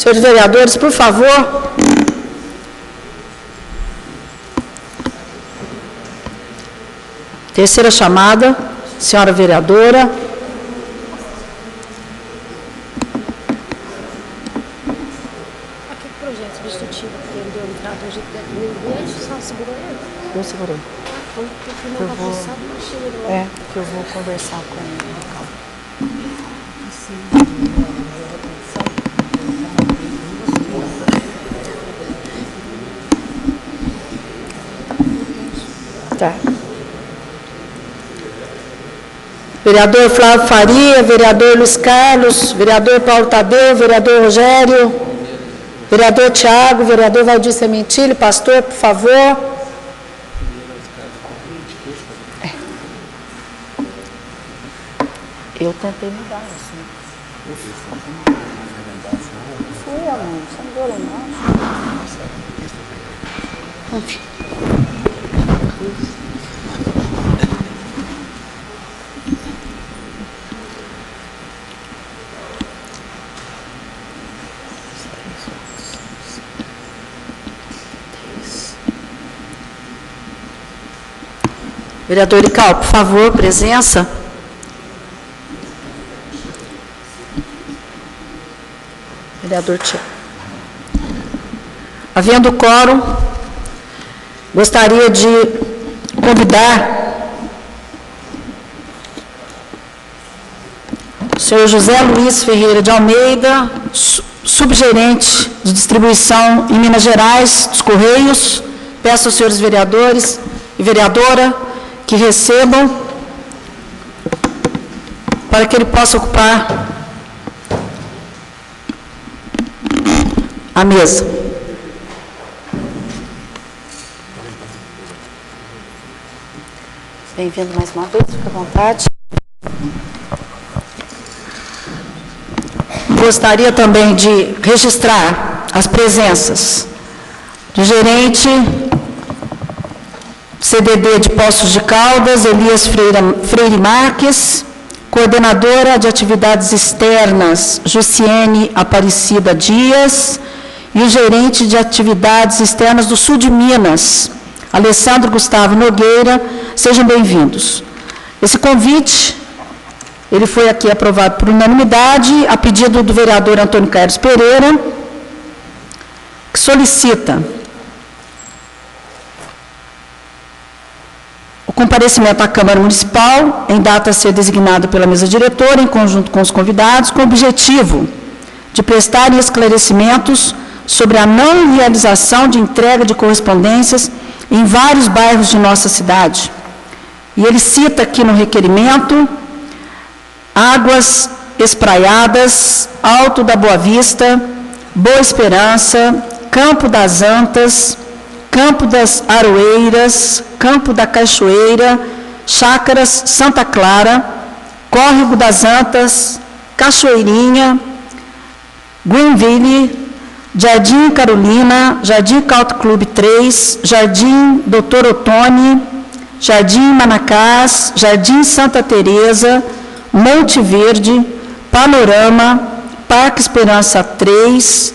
Senhores vereadores, por favor. Terceira chamada, senhora vereadora. Aquele projeto substitutivo que ele deu entrada hoje, só segurou ele? Eu segurei. Que eu vou conversar com ele. Tá. Vereador Flávio Faria, vereador Luiz Carlos, vereador Paulo Tadeu, vereador Rogério, vereador Tiago, vereador Valdir Sementilho, pastor, por favor. Eu tentei mudar assim. Fui, amor, você não deu não. Vereador Irical, por favor, presença. Vereador Tiago. Havendo quórum, gostaria de convidar o senhor José Luiz Ferreira de Almeida, subgerente de distribuição em Minas Gerais, dos Correios. Peço aos senhores vereadores e vereadora que recebam para que ele possa ocupar a mesa. Bem-vindo mais uma vez, fica à vontade. Gostaria também de registrar as presenças do gerente CDD de Poços de Caldas, Elias Freire Marques, coordenadora de atividades externas, Jussiene Aparecida Dias, e o gerente de atividades externas do Sul de Minas, Alessandro Gustavo Nogueira. Sejam bem-vindos. Esse convite, ele foi aqui aprovado por unanimidade, a pedido do vereador Antônio Carlos Pereira, que solicita o comparecimento à Câmara Municipal, em data a ser designada pela mesa diretora, em conjunto com os convidados, com o objetivo de prestarem esclarecimentos sobre a não realização de entrega de correspondências em vários bairros de nossa cidade. E ele cita aqui no requerimento Águas Espraiadas, Alto da Boa Vista, Boa Esperança, Campo das Antas, Campo das Aroeiras, Campo da Cachoeira, Chácaras Santa Clara, Córrego das Antas, Cachoeirinha, Greenville, Jardim Carolina, Jardim Country Club 3, Jardim Doutor Otoni, Jardim Manacás, Jardim Santa Teresa, Monte Verde, Panorama, Parque Esperança 3,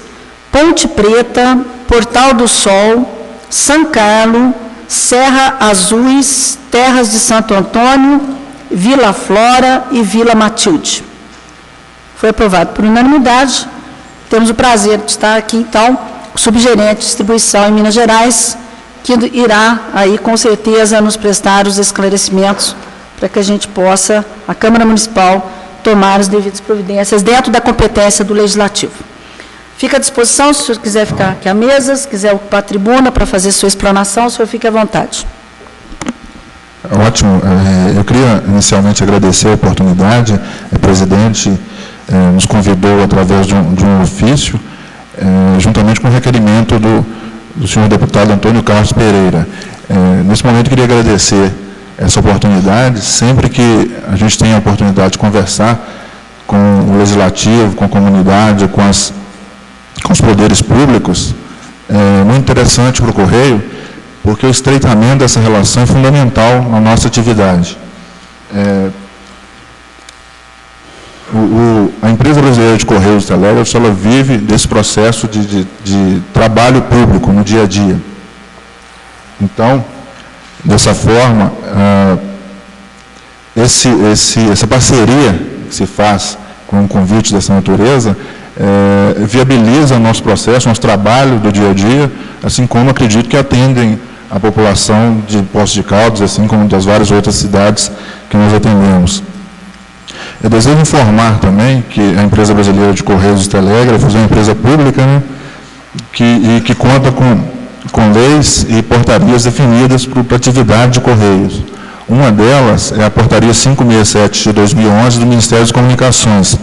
Ponte Preta, Portal do Sol, São Carlos, Serra Azuis, Terras de Santo Antônio, Vila Flora e Vila Matilde. Foi aprovado por unanimidade. Temos o prazer de estar aqui, então, o subgerente de distribuição em Minas Gerais, que irá aí, com certeza, nos prestar os esclarecimentos para que a gente possa, a Câmara Municipal, tomar as devidas providências dentro da competência do Legislativo. Fica à disposição, se o senhor quiser ficar aqui à mesa, se quiser ocupar a tribuna para fazer sua explanação, o senhor fique à vontade. Ótimo. Eu queria inicialmente agradecer a oportunidade. O presidente nos convidou através de um ofício, juntamente com o requerimento do senhor deputado Antônio Carlos Pereira. Nesse momento, queria agradecer essa oportunidade. Sempre que a gente tem a oportunidade de conversar com o Legislativo, com a comunidade, com os poderes públicos, é muito interessante para o Correio, porque o estreitamento dessa relação é fundamental na nossa atividade. A empresa brasileira de Correios e Telégrafos, ela vive desse processo de trabalho público no dia a dia. Então, dessa forma, essa parceria que se faz com um convite dessa natureza, viabiliza o nosso processo, nosso trabalho do dia a dia, assim como acredito que atendem a população de Poços de Caldas, assim como das várias outras cidades que nós atendemos. Eu desejo informar também que a Empresa Brasileira de Correios e Telégrafos é uma empresa pública, né, que conta com leis e portarias definidas para a atividade de Correios. Uma delas é a Portaria 567 de 2011 do Ministério das Comunicações.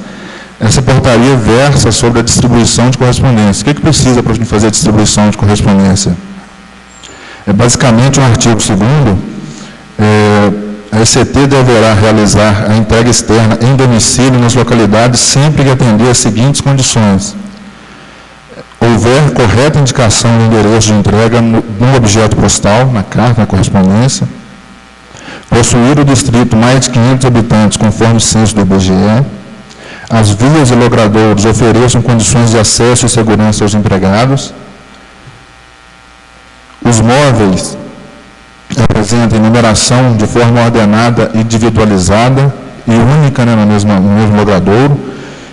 Essa portaria versa sobre a distribuição de correspondência. O que precisa para a gente fazer a distribuição de correspondência? É basicamente um artigo 2º, a ECT deverá realizar a entrega externa em domicílio nas localidades sempre que atender as seguintes condições: houver correta indicação do endereço de entrega no objeto postal, na carta, na correspondência, possuir o distrito mais de 500 habitantes, conforme o censo do IBGE, as vias e logradouros ofereçam condições de acesso e segurança aos empregados, os móveis apresentem numeração de forma ordenada e individualizada e única, né, no mesmo logradouro,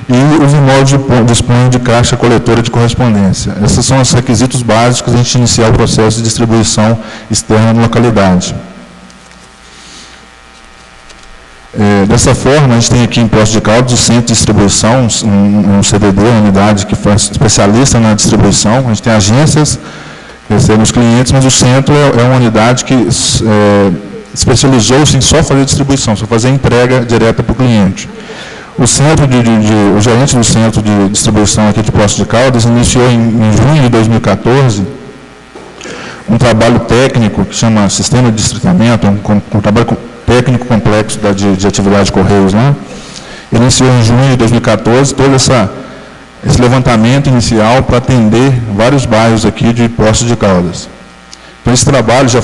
e os imóveis dispõem de caixa coletora de correspondência. Esses são os requisitos básicos para a gente iniciar o processo de distribuição externa na localidade. Dessa forma, a gente tem aqui em Poços de Caldas o centro de distribuição, um CDD, uma unidade que faz especialista na distribuição. A gente tem agências que recebem os clientes, mas o centro é uma unidade que especializou-se em só fazer distribuição, só fazer entrega direta para o cliente. O gerente do centro de distribuição aqui de Poços de Caldas iniciou em junho de 2014 um trabalho técnico que chama Sistema de Distritamento, um trabalho técnico complexo de atividade de Correios lá. Ele iniciou em junho de 2014 todo esse levantamento inicial para atender vários bairros aqui de Poços de Caldas. Então, esse trabalho já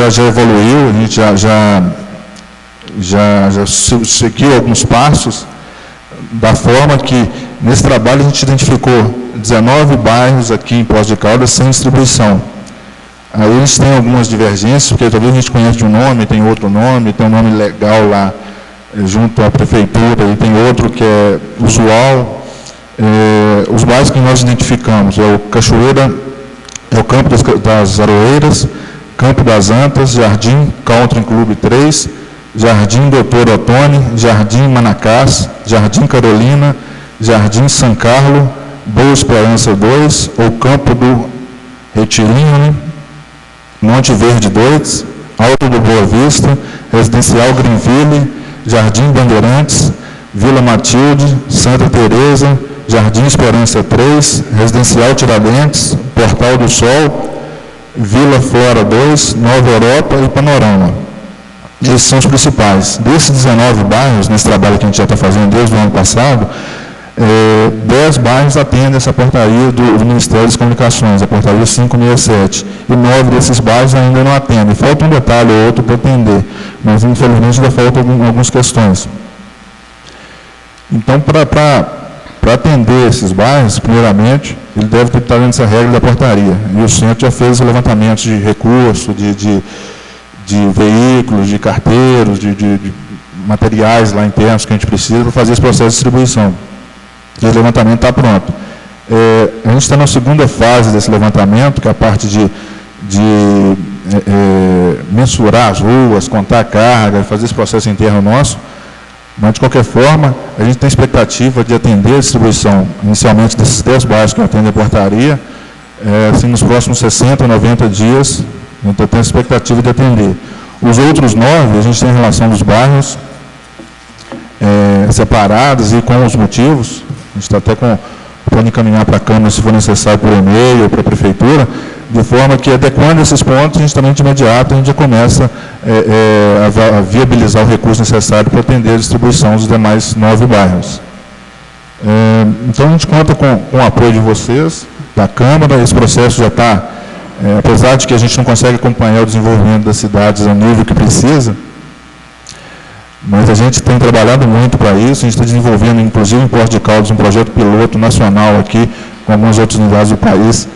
evoluiu, a gente já seguiu alguns passos, da forma que, nesse trabalho, a gente identificou 19 bairros aqui em Poços de Caldas sem distribuição. Aí eles têm algumas divergências, porque talvez a gente conhece de um nome, tem outro nome, tem um nome legal lá junto à prefeitura, e tem outro que é usual. Os bairros que nós identificamos é o Cachoeira, é o Campo das Aroeiras, Campo das Antas, Jardim Country Club 3, Jardim Doutor Otoni, Jardim Manacás, Jardim Carolina, Jardim São Carlos, Boa Esperança 2, ou Campo do Retirinho, né? Monte Verde 2, Alto do Boa Vista, Residencial Greenville, Jardim Bandeirantes, Vila Matilde, Santa Teresa, Jardim Esperança 3, Residencial Tiradentes, Portal do Sol, Vila Flora 2, Nova Europa e Panorama. Esses são os principais. Desses 19 bairros, nesse trabalho que a gente já está fazendo desde o ano passado, 10 bairros atendem essa portaria do Ministério das Comunicações, a portaria 567, e 9 desses bairros ainda não atendem. Falta um detalhe ou outro para atender, mas infelizmente ainda faltam algumas questões. Então, para atender esses bairros, primeiramente, ele deve ter estar dentro dessa regra da portaria. E o centro já fez levantamentos de recurso, de veículos, de carteiros, de materiais lá internos que a gente precisa para fazer esse processo de distribuição. E o levantamento está pronto. A gente está na segunda fase desse levantamento, que é a parte de mensurar as ruas, contar a carga, fazer esse processo interno nosso. Mas, de qualquer forma, a gente tem expectativa de atender a distribuição, inicialmente, desses 10 bairros que atendem a portaria, assim, nos próximos 60, 90 dias, a gente tem a expectativa de atender. Os outros 9, a gente tem em relação dos bairros separados e com os motivos. A gente está até pode encaminhar para a Câmara, se for necessário, por e-mail ou para a Prefeitura, de forma que, adequando esses pontos, a gente também, de imediato, a gente já começa a viabilizar o recurso necessário para atender a distribuição dos demais 9 bairros. Então, a gente conta com o apoio de vocês, da Câmara. Esse processo já está, apesar de que a gente não consegue acompanhar o desenvolvimento das cidades ao nível que precisa, Mas a gente tem trabalhado muito para isso, a gente está desenvolvendo, inclusive em Poços de Caldas, um projeto piloto nacional aqui, com algumas outras unidades do país,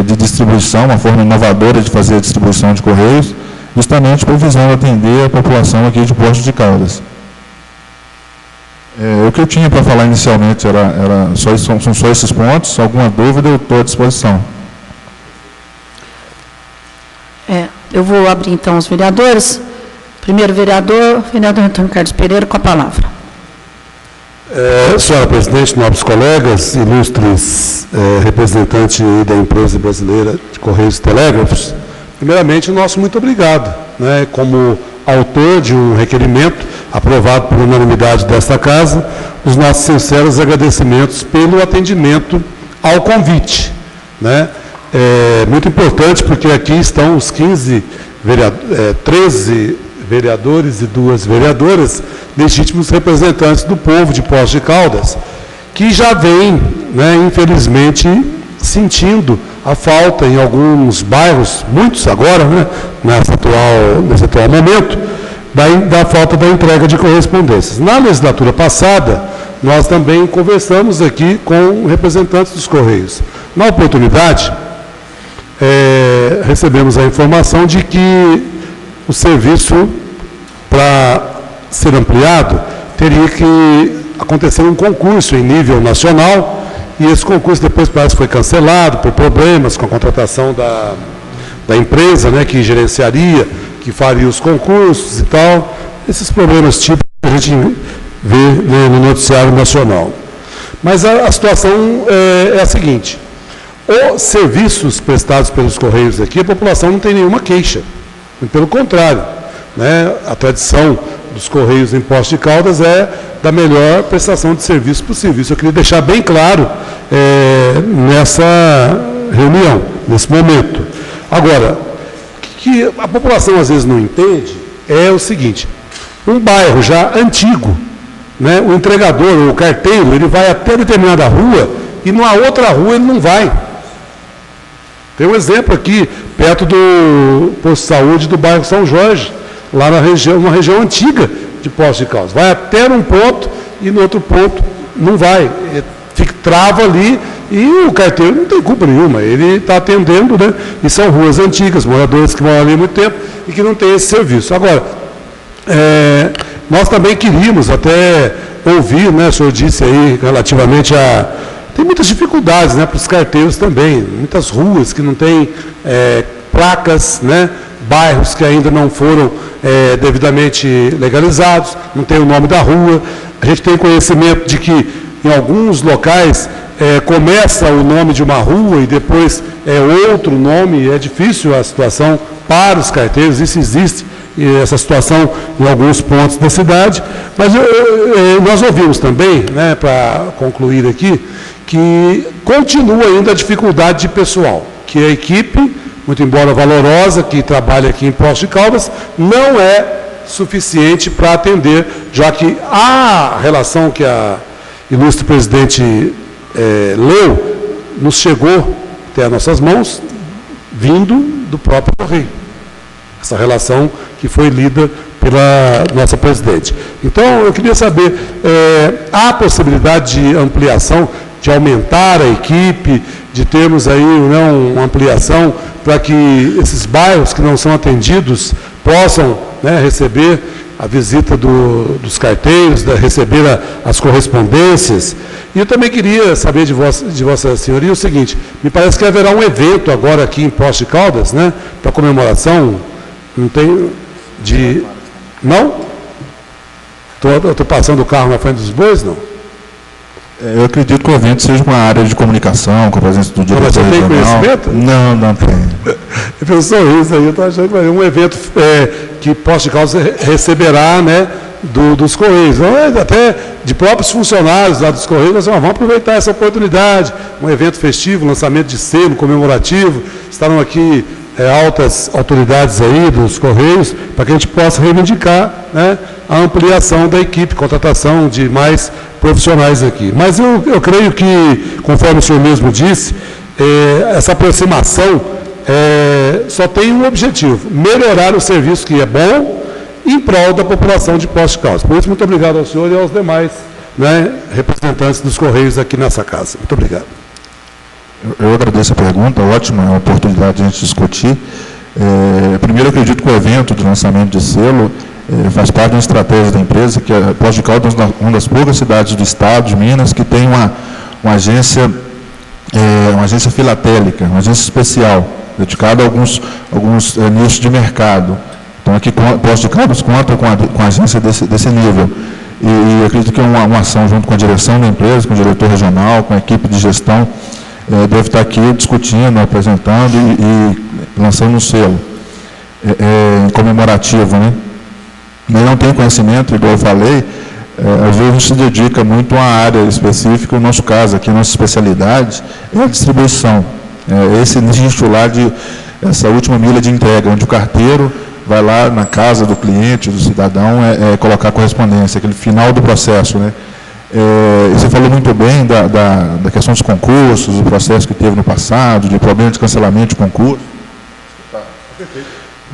de distribuição, uma forma inovadora de fazer a distribuição de correios, justamente para visando atender a população aqui de Poços de Caldas. O que eu tinha para falar inicialmente são só esses pontos. Alguma dúvida, eu estou à disposição. Eu vou abrir, então, os vereadores. Primeiro vereador Antônio Carlos Pereira, com a palavra. Senhora presidente, nobres colegas, ilustres representantes da empresa brasileira de Correios e Telégrafos, primeiramente, nosso muito obrigado, né, como autor de um requerimento aprovado por unanimidade desta casa, os nossos sinceros agradecimentos pelo atendimento ao convite, né? Muito importante, porque aqui estão os 13 vereadores e 2 vereadoras, legítimos representantes do povo de Poços de Caldas, que já vem, né, infelizmente, sentindo a falta em alguns bairros, muitos agora, né, nesse atual momento, da falta da entrega de correspondências. Na legislatura passada, nós também conversamos aqui com representantes dos Correios. Na oportunidade, recebemos a informação de que o serviço, para ser ampliado, teria que acontecer um concurso em nível nacional, e esse concurso depois parece que foi cancelado por problemas com a contratação da empresa, né, que gerenciaria, que faria os concursos e tal. Esses problemas típicos que a gente vê, né, no noticiário nacional. Mas a situação é a seguinte: os serviços prestados pelos Correios aqui, a população não tem nenhuma queixa. Pelo contrário, né, a tradição dos Correios em Poços de Caldas é da melhor prestação de serviço possível. Isso eu queria deixar bem claro nessa reunião, nesse momento. Agora, o que a população às vezes não entende é o seguinte: um bairro já antigo, né, o entregador, o carteiro, ele vai até determinada rua e numa outra rua ele não vai. Tem um exemplo aqui, perto do posto de saúde do bairro São Jorge, lá na região, uma região antiga de Poços de Caldas. Vai até num ponto e no outro ponto não vai. Trava ali e o carteiro não tem culpa nenhuma. Ele está atendendo, né? E são ruas antigas, moradores que moram ali há muito tempo e que não têm esse serviço. Agora, nós também queríamos até ouvir, né? O senhor disse aí relativamente a... Tem muitas dificuldades, né, para os carteiros também, muitas ruas que não têm placas, né, bairros que ainda não foram devidamente legalizados, não tem o nome da rua. A gente tem conhecimento de que em alguns locais começa o nome de uma rua e depois outro nome, é difícil a situação para os carteiros, isso existe, essa situação em alguns pontos da cidade, mas nós ouvimos também, né, para concluir aqui, que continua ainda a dificuldade de pessoal, que a equipe, muito embora valorosa, que trabalha aqui em Poços de Caldas, não é suficiente para atender, já que a relação que a ilustre presidente leu, nos chegou até as nossas mãos, vindo do próprio Correio. Essa relação que foi lida pela nossa presidente. Então, eu queria saber, há possibilidade de ampliação, de aumentar a equipe, de termos aí, né, uma ampliação para que esses bairros que não são atendidos possam, né, receber a visita dos carteiros, receber as correspondências. E eu também queria saber de Vossa Senhoria o seguinte: me parece que haverá um evento agora aqui em Poços de Caldas, né, para comemoração, não tem de... Não? Estou passando o carro na frente dos bois, não? Eu acredito que o evento seja uma área de comunicação, com a presença do diretor regional. Mas você tem conhecimento? Não tem. Eu pensou isso aí, eu estou achando que vai ser um evento que Poços de Caldas receberá, né, dos Correios, até de próprios funcionários lá dos Correios. Nós vamos aproveitar essa oportunidade, um evento festivo, lançamento de selo comemorativo. Estarão aqui altas autoridades aí dos Correios, para que a gente possa reivindicar, né, a ampliação da equipe, contratação de mais profissionais aqui. Mas eu creio que, conforme o senhor mesmo disse, essa aproximação só tem um objetivo: melhorar o serviço, que é bom, em prol da população de Poços de Caldas. Por isso, muito obrigado ao senhor e aos demais, né, representantes dos Correios aqui nessa casa. Muito obrigado. Eu agradeço a pergunta, ótima a oportunidade de a gente discutir. Primeiro, eu acredito que o evento de lançamento de selo faz parte de uma estratégia da empresa, que a Poços de Caldas é uma das poucas cidades do estado de Minas que tem uma agência filatélica, uma agência especial, dedicada a alguns nichos de mercado. Então, aqui, Poços de Caldas conta com a agência desse nível. E acredito que uma ação junto com a direção da empresa, com o diretor regional, com a equipe de gestão, deve estar aqui discutindo, apresentando e lançando um selo comemorativo, né? Eu não tenho conhecimento, igual eu falei, às vezes a gente se dedica muito a uma área específica, no nosso caso, aqui a nossa especialidade é a distribuição. Esse nicho lá essa última milha de entrega, onde o carteiro vai lá na casa do cliente, do cidadão, colocar correspondência, aquele final do processo, né? Você falou muito bem da questão dos concursos, do processo que teve no passado, de problema de cancelamento de concurso.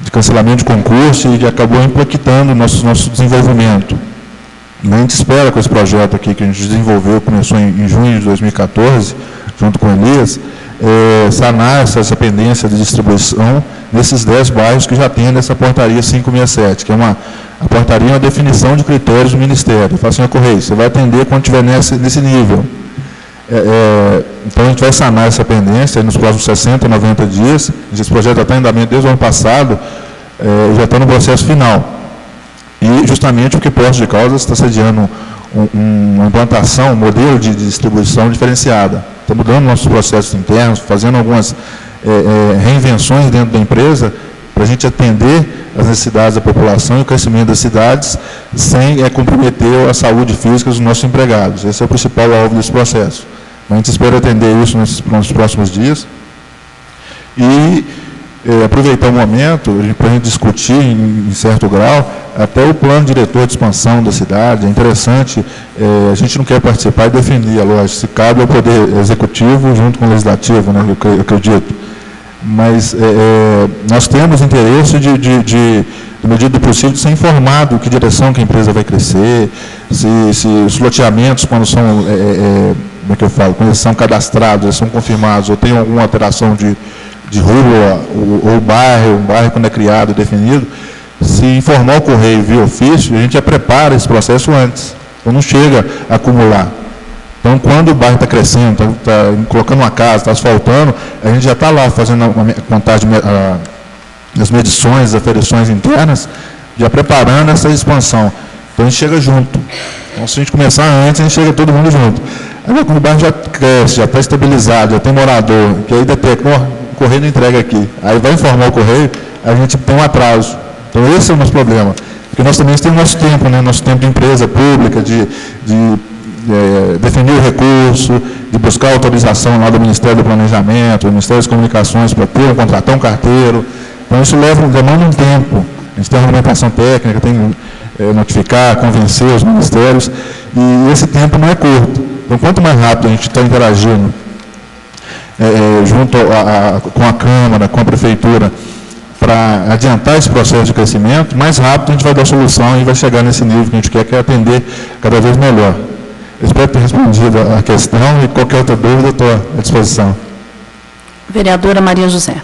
E que acabou impactando o nosso desenvolvimento. A gente espera com esse projeto aqui que a gente desenvolveu, começou em junho de 2014, junto com o Elias, sanar essa pendência de distribuição nesses 10 bairros que já tem nessa portaria 567, que é a portaria é uma definição de critérios do Ministério. Fala assim, Correio, você vai atender quando estiver nesse nível. Então, a gente vai sanar essa pendência nos próximos 60, 90 dias. Esse projeto já está em andamento desde o ano passado, já está no processo final. E, justamente, porque Poços de Caldas está sediando uma implantação, um modelo de distribuição diferenciada. Está mudando nossos processos internos, fazendo algumas reinvenções dentro da empresa para a gente atender as necessidades da população e o crescimento das cidades sem comprometer a saúde física dos nossos empregados. Esse é o principal alvo desse processo. A gente espera atender isso nos próximos dias e aproveitar o momento para a gente discutir, em certo grau, até o plano diretor de expansão da cidade. É interessante, a gente não quer participar e definir, lógico, se cabe ao Poder Executivo junto com o Legislativo, né, eu acredito. Mas nós temos interesse na medida do possível, de ser informado que direção que a empresa vai crescer, se os loteamentos, quando são, como é que eu falo, quando eles são cadastrados, eles são confirmados, ou tem alguma alteração de rua, ou bairro, um bairro quando é criado, definido, se informar o Correio via ofício, a gente já prepara esse processo antes, então não chega a acumular. Então, quando o bairro está crescendo, está colocando uma casa, está asfaltando, a gente já está lá fazendo a contagem, as medições, as aferições internas, já preparando essa expansão. Então, a gente chega junto. Então, se a gente começar antes, a gente chega todo mundo junto. Agora, quando o bairro já cresce, já está estabilizado, já tem morador, que aí detecta, o Correio não entrega aqui. Aí vai informar o Correio, a gente tem um atraso. Então, esse é o nosso problema. Porque nós também temos nosso tempo, né? Nosso tempo de empresa pública, de definir o recurso, de buscar a autorização lá do Ministério do Planejamento, do Ministério das Comunicações para contratar um carteiro. Então, isso demanda um tempo. A gente tem uma argumentação técnica, tem que notificar, convencer os ministérios, e esse tempo não é curto. Então, quanto mais rápido a gente está interagindo junto com a Câmara, com a Prefeitura, para adiantar esse processo de crescimento, mais rápido a gente vai dar solução e vai chegar nesse nível que a gente quer, que é atender cada vez melhor. Eu espero ter respondido a questão e qualquer outra dúvida estou à disposição. Vereadora Maria José.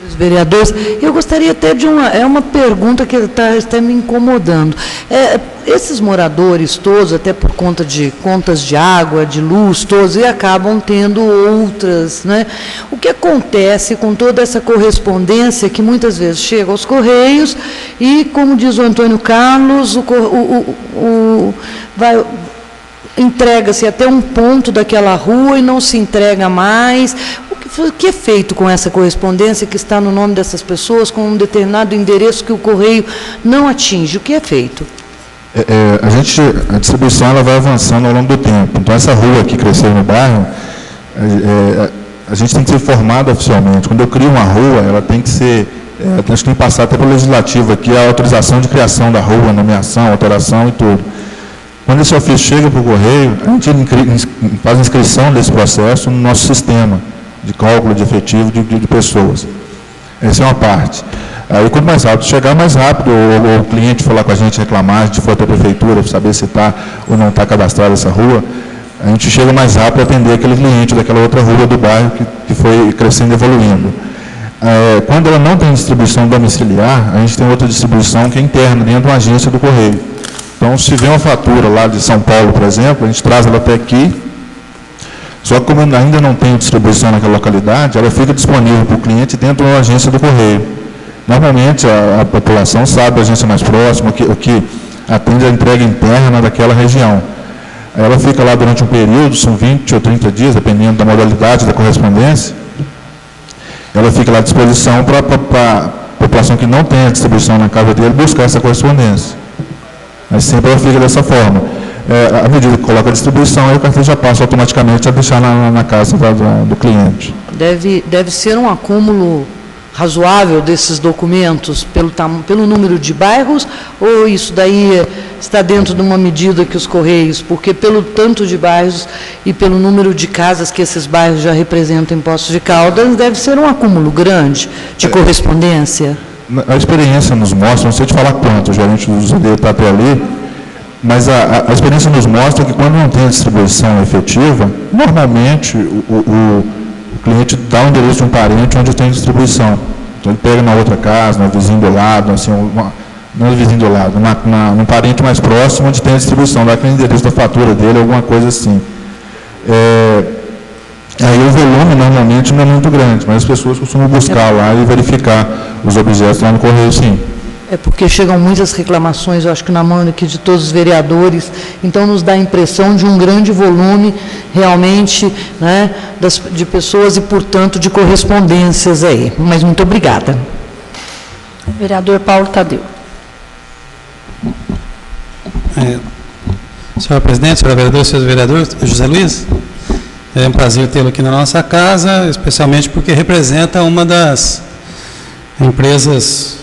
Os vereadores, eu gostaria até de uma pergunta que está me incomodando. Esses moradores todos, até por conta de contas de água, de luz, todos, e acabam tendo outras, né? O que acontece com toda essa correspondência que muitas vezes chega aos Correios e, como diz o Antônio Carlos, entrega-se até um ponto daquela rua e não se entrega mais. O que é feito com essa correspondência que está no nome dessas pessoas, com um determinado endereço que o Correio não atinge? O que é feito? A distribuição ela vai avançando ao longo do tempo. Então, essa rua que cresceu no bairro, a gente tem que ser informado oficialmente. Quando eu crio uma rua, ela tem que ser, acho que tem que passar até pelo legislativo aqui, a autorização de criação da rua, nomeação, alteração e tudo. Quando esse ofício chega para o Correio, a gente faz a inscrição desse processo no nosso sistema de cálculo de efetivo de pessoas. Essa é uma parte. Aí, quanto mais rápido chegar, mais rápido o cliente for lá com a gente reclamar, a gente for até a prefeitura para saber se está ou não está cadastrada essa rua, a gente chega mais rápido a atender aquele cliente daquela outra rua do bairro que foi crescendo e evoluindo. Quando ela não tem distribuição domiciliar, a gente tem outra distribuição que é interna, dentro de uma agência do Correio. Então, se vem uma fatura lá de São Paulo, por exemplo, a gente traz ela até aqui, só que como ainda não tem distribuição naquela localidade, ela fica disponível para o cliente dentro de uma agência do Correio. Normalmente, a população sabe a agência mais próxima, o que atende a entrega interna daquela região. Ela fica lá durante um período, são 20 ou 30 dias, dependendo da modalidade da correspondência. Ela fica lá à disposição para a população que não tem a distribuição na casa dele buscar essa correspondência. Mas sempre ela fica dessa forma. À medida que coloca a distribuição, aí o cartão já passa automaticamente a deixar na casa do cliente. Deve ser um acúmulo razoável desses documentos pelo número de bairros, ou isso daí está dentro de uma medida que os Correios, porque pelo tanto de bairros e pelo número de casas que esses bairros já representam em Poços de Caldas, deve ser um acúmulo grande de correspondência? A experiência nos mostra, não sei te falar quanto, o gerente do ZD está até ali, mas a experiência nos mostra que quando não tem a distribuição efetiva, normalmente o cliente dá o endereço de um parente onde tem distribuição. Então, ele pega na outra casa, no vizinho do lado, assim, não no vizinho do lado, num parente mais próximo onde tem a distribuição, dá aquele endereço da fatura dele, alguma coisa assim. Aí o volume normalmente não é muito grande, mas as pessoas costumam buscar lá e verificar os objetos lá no Correio, sim. É porque chegam muitas reclamações, eu acho que na mão aqui de todos os vereadores, então nos dá a impressão de um grande volume realmente, né, de pessoas e, portanto, de correspondências aí. Mas muito obrigada. Vereador Paulo Tadeu. Senhora presidente, senhora vereadora, senhores vereadores, José Luiz, é um prazer tê-lo aqui na nossa casa, especialmente porque representa uma das empresas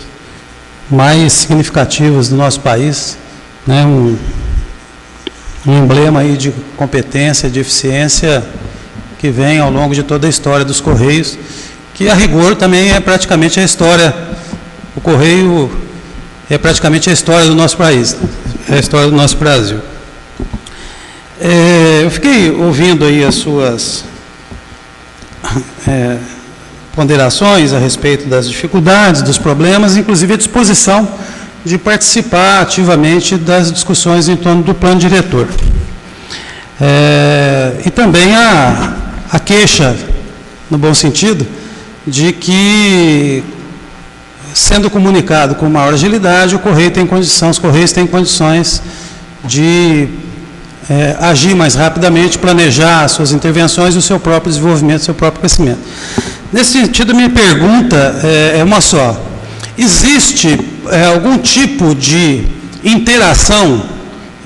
mais significativas do nosso país, né, um emblema aí de competência, de eficiência que vem ao longo de toda a história dos Correios, que a rigor também é praticamente a história, o Correio é praticamente a história do nosso país, é a história do nosso Brasil. Eu fiquei ouvindo aí as suas ponderações a respeito das dificuldades, dos problemas, inclusive a disposição de participar ativamente das discussões em torno do plano diretor. E também a queixa, no bom sentido, de que, sendo comunicado com maior agilidade, os Correios têm condições de agir mais rapidamente, planejar as suas intervenções e o seu próprio desenvolvimento, o seu próprio crescimento. Nesse sentido, minha pergunta é uma só. Existe algum tipo de interação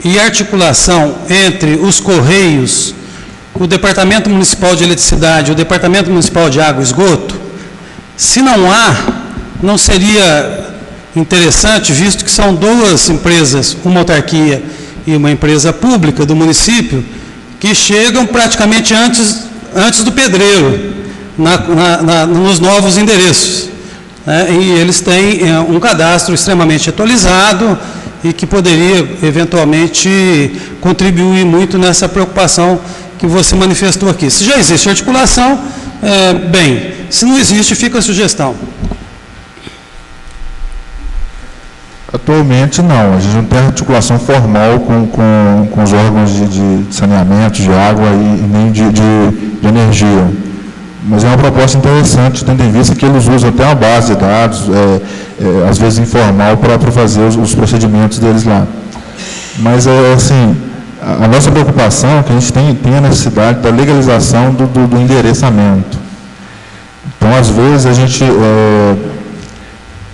e articulação entre os Correios, o Departamento Municipal de Eletricidade e o Departamento Municipal de Água e Esgoto? Se não há, não seria interessante, visto que são duas empresas, uma autarquia e uma empresa pública do município, que chegam praticamente antes do pedreiro, nos novos endereços, né? E eles têm um cadastro extremamente atualizado e que poderia, eventualmente, contribuir muito nessa preocupação que você manifestou aqui. Se já existe articulação, bem, se não existe, fica a sugestão. Atualmente, não. A gente não tem articulação formal com os órgãos de saneamento, de água e nem de energia. Mas é uma proposta interessante, tendo em vista que eles usam até uma base de dados, às vezes informal, para fazer os procedimentos deles lá. Mas, assim, a nossa preocupação é que a gente tem a necessidade da legalização do endereçamento. Então, às vezes, a gente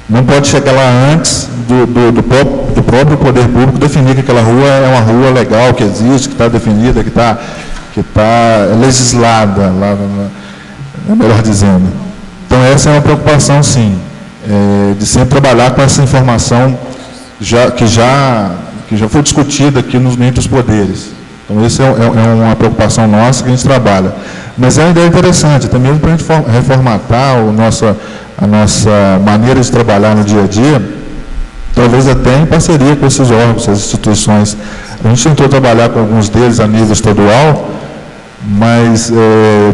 não pode chegar lá antes do próprio poder público definir que aquela rua é uma rua legal, que existe, que está definida, que está legislada, melhor dizendo. Então, essa é uma preocupação, sim, de sempre trabalhar com essa informação que já foi discutida aqui entre os poderes. Então, essa é uma preocupação nossa que a gente trabalha. Mas é uma ideia interessante, até mesmo para a gente reformatar a nossa maneira de trabalhar no dia a dia, talvez até em parceria com esses órgãos, essas instituições. A gente tentou trabalhar com alguns deles a nível estadual, mas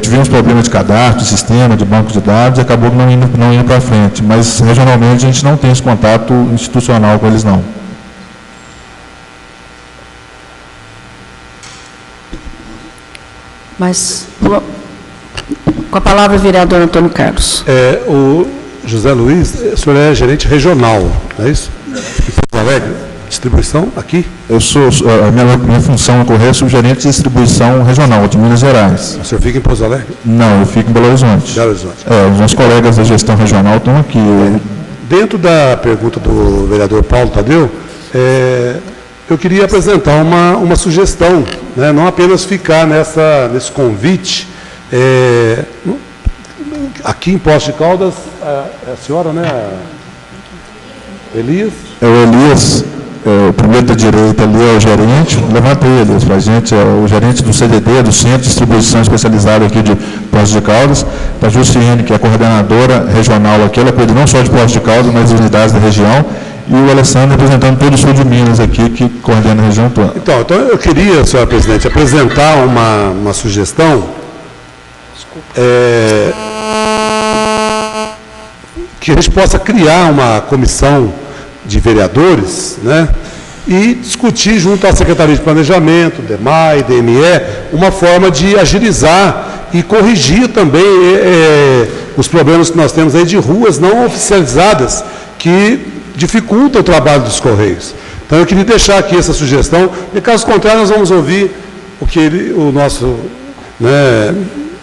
tivemos problemas de cadastro, de sistema, de banco de dados, e acabou não indo para frente. Mas, regionalmente, a gente não tem esse contato institucional com eles, não. Mas, com a palavra, o vereador Antônio Carlos. O José Luiz, o senhor é gerente regional, não é isso? Em Porto Alegre, distribuição aqui? A minha função ocorre é subgerente de distribuição regional de Minas Gerais. O senhor fica em Porto Alegre? Não, eu fico em Belo Horizonte. Belo Horizonte. Os meus colegas da gestão regional estão aqui. Dentro da pergunta do vereador Paulo Tadeu, eu queria apresentar uma sugestão, né? Não apenas ficar nesse convite. Aqui em Poços de Caldas, é a senhora, né? Elias? É o Elias, o primeiro da direita ali é o gerente. Levanta aí, Elias, para a gente. É o gerente do CDD, do Centro de Distribuição Especializada aqui de Poços de Caldas. Da Justiane, que é a coordenadora regional aqui, ela cuida não só de Poços de Caldas, mas das unidades da região. E o Alessandro representando todo o sul de Minas aqui, que coordena a região toda. Então eu queria, senhora presidente, apresentar uma sugestão que a gente possa criar uma comissão de vereadores, né, e discutir junto à Secretaria de Planejamento, DEMAI, DME, uma forma de agilizar e corrigir também os problemas que nós temos aí de ruas não oficializadas, que dificultam o trabalho dos Correios. Então, eu queria deixar aqui essa sugestão, e caso contrário, nós vamos ouvir o que o nosso, né,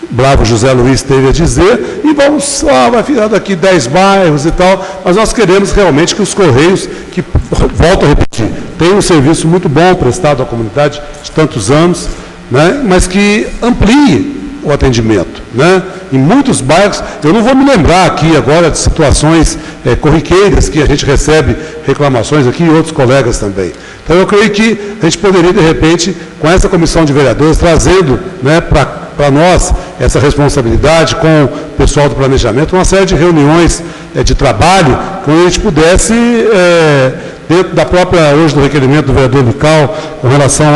bravo José Luiz teve a dizer, e vamos, vai virar daqui 10 bairros e tal, mas nós queremos realmente que os Correios, que, volto a repetir, tem um serviço muito bom prestado à comunidade de tantos anos, né, mas que amplie o atendimento, né? Em muitos bairros, eu não vou me lembrar aqui agora de situações corriqueiras que a gente recebe reclamações aqui e outros colegas também. Então, eu creio que a gente poderia, de repente, com essa comissão de vereadores, trazendo, né, para nós essa responsabilidade com o pessoal do planejamento, uma série de reuniões de trabalho, onde a gente pudesse, dentro da própria, hoje, do requerimento do vereador Mical, com relação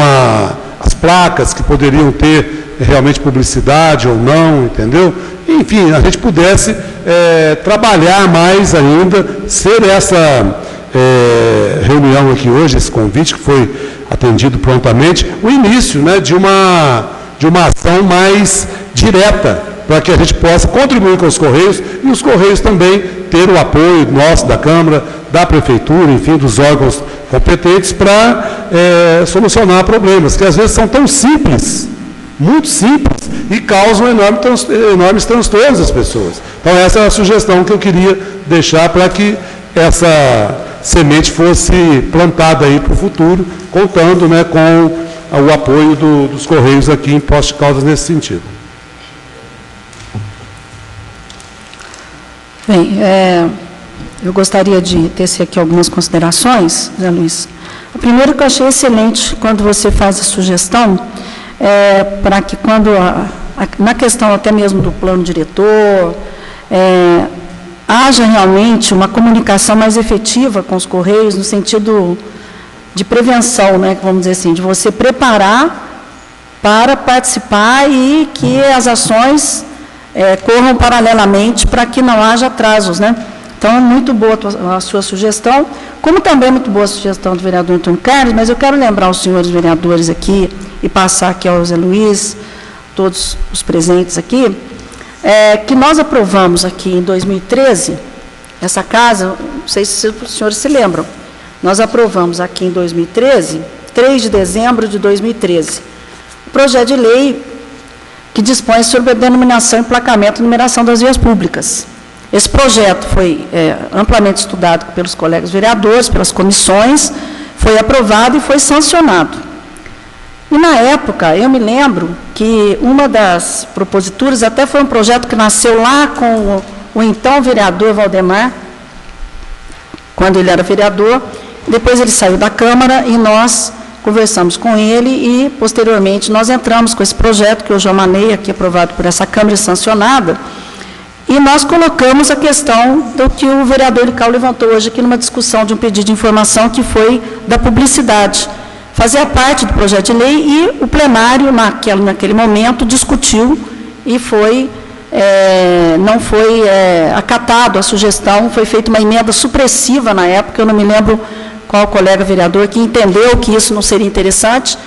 às placas que poderiam ter realmente publicidade ou não, entendeu? Enfim, a gente pudesse trabalhar mais ainda, ser essa reunião aqui hoje, esse convite que foi atendido prontamente, o início, né, de uma ação mais direta, para que a gente possa contribuir com os Correios e os Correios também ter o apoio nosso, da Câmara, da Prefeitura, enfim, dos órgãos competentes para solucionar problemas, que às vezes são tão simples, muito simples, e causam enormes transtornos às pessoas. Então, essa é a sugestão que eu queria deixar para que essa semente fosse plantada aí para o futuro, contando, né, com o apoio dos Correios aqui em Poços de Caldas nesse sentido. Bem, eu gostaria de tecer aqui algumas considerações, Zé Luiz. A primeira que eu achei excelente quando você faz a sugestão, para que quando, na questão até mesmo do plano diretor, haja realmente uma comunicação mais efetiva com os Correios, no sentido de prevenção, né, vamos dizer assim, de você preparar para participar e que as ações corram paralelamente para que não haja atrasos, né? Então, é muito boa a sua sugestão, como também é muito boa a sugestão do vereador Antônio Carlos, mas eu quero lembrar os senhores vereadores aqui e passar aqui ao Zé Luiz, todos os presentes aqui, que nós aprovamos aqui em 2013, essa casa, não sei se os senhores se lembram, nós aprovamos aqui em 2013, 3 de dezembro de 2013, o projeto de lei que dispõe sobre a denominação, emplacamento e numeração das vias públicas. Esse projeto foi amplamente estudado pelos colegas vereadores, pelas comissões, foi aprovado e foi sancionado. E, na época, eu me lembro que uma das proposituras, até foi um projeto que nasceu lá com o então vereador Valdemar, quando ele era vereador, depois ele saiu da Câmara e nós conversamos com ele e, posteriormente, nós entramos com esse projeto, que hoje eu manei aqui, aprovado por essa Câmara e sancionada, E nós colocamos a questão do que o vereador Lical levantou hoje aqui numa discussão de um pedido de informação, que foi da publicidade. Fazia parte do projeto de lei e o plenário, naquele momento, discutiu e não foi acatado a sugestão, foi feita uma emenda supressiva na época, eu não me lembro qual colega vereador que entendeu que isso não seria interessante,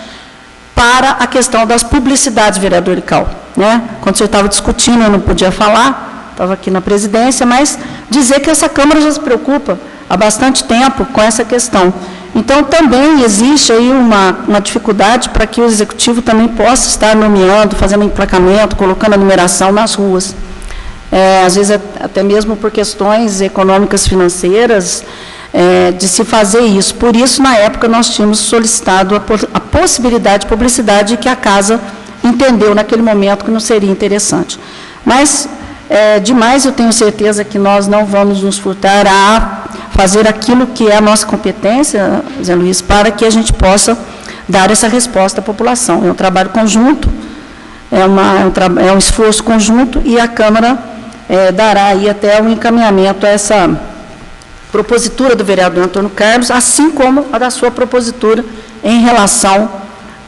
para a questão das publicidades, vereador Lical, né? Quando o senhor estava discutindo, eu não podia falar, estava aqui na presidência, mas dizer que essa Câmara já se preocupa há bastante tempo com essa questão. Então, também existe aí uma dificuldade para que o Executivo também possa estar nomeando, fazendo emplacamento, colocando a numeração nas ruas. Às vezes, até mesmo por questões econômicas, financeiras, de se fazer isso. Por isso, na época, nós tínhamos solicitado a possibilidade de publicidade que a Casa entendeu naquele momento que não seria interessante. Mas, demais, eu tenho certeza que nós não vamos nos furtar a fazer aquilo que é a nossa competência, Zé Luiz, para que a gente possa dar essa resposta à população. É um trabalho conjunto, é um esforço conjunto, e a Câmara dará aí até um encaminhamento a essa propositura do vereador Antônio Carlos, assim como a da sua propositura em relação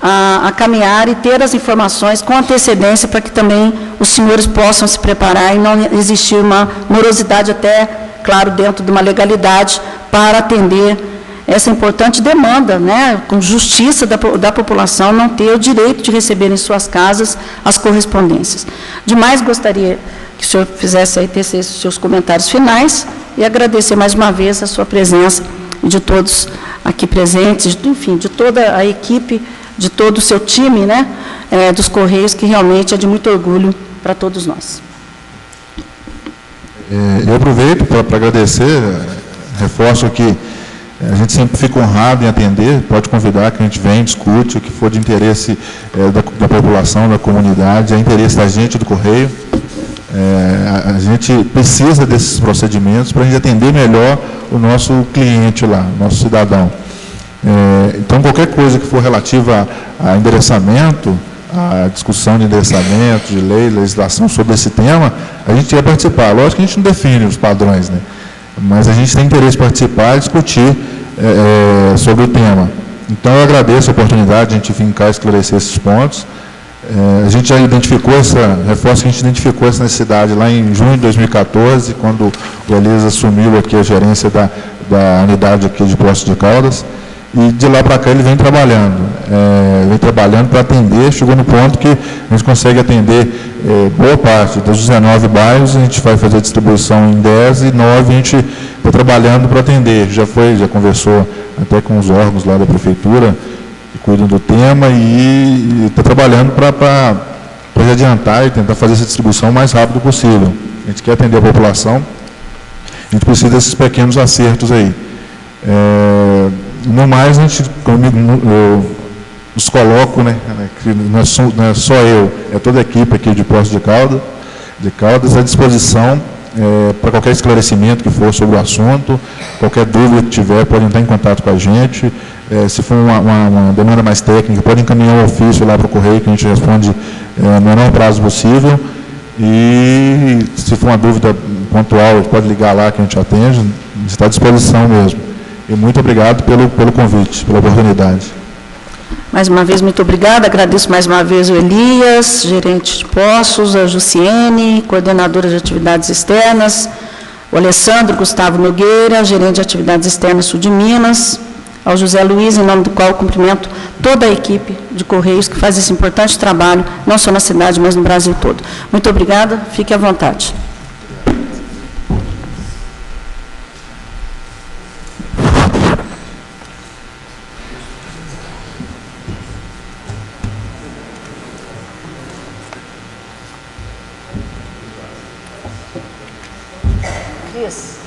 a caminhar e ter as informações com antecedência para que também os senhores possam se preparar e não existir uma morosidade, até, claro, dentro de uma legalidade, para atender essa importante demanda, né, com justiça da população, não ter o direito de receber em suas casas as correspondências. Demais, gostaria que o senhor fizesse aí esses seus comentários finais e agradecer mais uma vez a sua presença e de todos aqui presentes, enfim, de toda a equipe, de todo o seu time, né, dos Correios, que realmente é de muito orgulho para todos nós. Eu aproveito para agradecer, reforço que a gente sempre fica honrado em atender, pode convidar que a gente vem, discute o que for de interesse da população, da comunidade, é interesse da gente, do Correio. A gente precisa desses procedimentos para a gente atender melhor o nosso cliente lá, o nosso cidadão. Então, qualquer coisa que for relativa a endereçamento, a discussão de endereçamento, de lei, legislação sobre esse tema, a gente quer participar. Lógico que a gente não define os padrões, né? Mas a gente tem interesse em participar e discutir sobre o tema. Então, eu agradeço a oportunidade de a gente vir cá esclarecer esses pontos. A gente já identificou reforço que a gente identificou essa necessidade lá em junho de 2014, quando o Elias assumiu aqui a gerência da unidade aqui de Poços de Caldas. E de lá para cá ele vem trabalhando para atender, chegou no ponto que a gente consegue atender boa parte dos 19 bairros, a gente vai fazer a distribuição em 10 e 9 a gente está trabalhando para atender. Já conversou até com os órgãos lá da prefeitura que cuidam do tema e está trabalhando para adiantar e tentar fazer essa distribuição o mais rápido possível. A gente quer atender a população, a gente precisa desses pequenos acertos aí. No mais, a gente, eu os coloco, né, que não é só eu, é toda a equipe aqui de Poços de Caldas à disposição para qualquer esclarecimento que for sobre o assunto, qualquer dúvida que tiver, pode entrar em contato com a gente. Se for uma demanda mais técnica, pode encaminhar um ofício lá para o Correio, que a gente responde no menor prazo possível. E se for uma dúvida pontual, pode ligar lá que a gente atende, a gente está à disposição mesmo. E muito obrigado pelo convite, pela oportunidade. Mais uma vez, muito obrigada. Agradeço mais uma vez o Elias, gerente de Poços, a Jussiene, coordenadora de atividades externas, o Alessandro Gustavo Nogueira, gerente de atividades externas Sul de Minas, ao José Luiz, em nome do qual eu cumprimento toda a equipe de Correios que faz esse importante trabalho, não só na cidade, mas no Brasil todo. Muito obrigada, fique à vontade. Isso.